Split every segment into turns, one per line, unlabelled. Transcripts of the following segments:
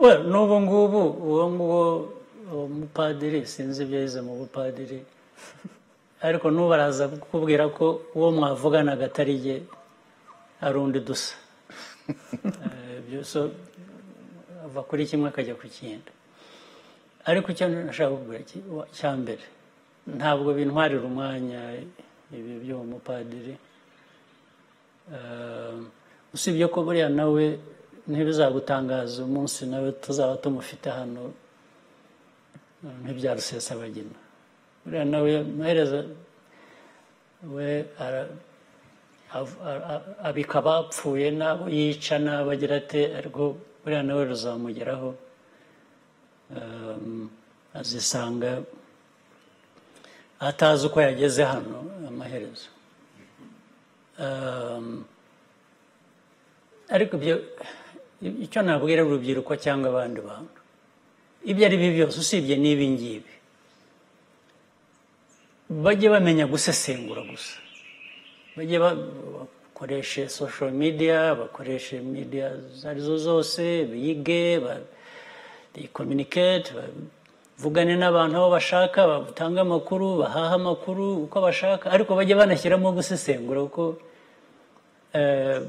n'ubu ngubu uwo nguwo umupadiri sinzi ibyo yize mu bupadiri ariko n'ubu araza kukubwira ko uwo mwavuganaga atari jye ari undi dusa ava kuri kimwe akajya ku kindi ariko icyo nashaka kukubwira cya mbere ntabwo bintwarira umwanya ibi by'uwo mupadiri usibye ko buriya nawe ntibizagutangaza umunsi nawe tuzaba tumufite hano nk'ibya Rusesabagina buriya nawe amaherezo we abika abapfuye n'abo yica n'abo agira ate ariko buriya nawe ruzamugeraho azisanga atazi uko yageze hano amaherezo ariko icyo nabwira urubyiruko cyangwa abandi bantu ibyo ari byo byose usibye n'ibi ngibi bajye bamenya gusesengura gusa bajye bakoreshe social media bakoreshe media arizo zose bige communicate bavugane n'abantu aho bashaka batange amakuru bahaha amakuru uko bashaka ariko bajye banashyiramo gusesengura kuko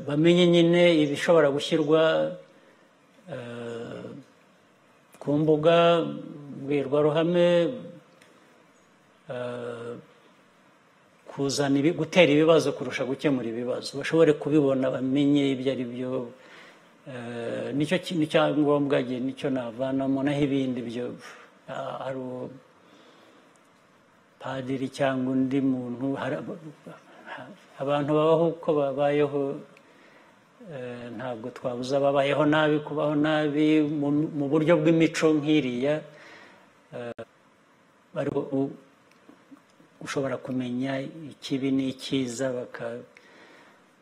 bamenye nyine ibishobora gushyirwa ku mbuga mbwirwaruhame gutera ibibazo kurusha gukemura ibibazo bashobore kubibona bamenye ibyo ari byo nicyo kintu cyangombwa nicyo navanamo naho ibindi byo ari padiri cyangwa undi muntu abantu babaho uko babayeho ntabwo twabuza ababayeho nabi kubaho nabi mu buryo bw'imico nk'iriya ushobora kumenya ikibi n'icyiza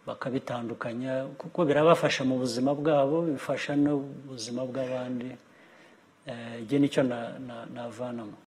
bakabitandukanya kuko birabafasha mu buzima bwabo bifasha n'ubuzima bw'abandi ibyo nicyo navanamo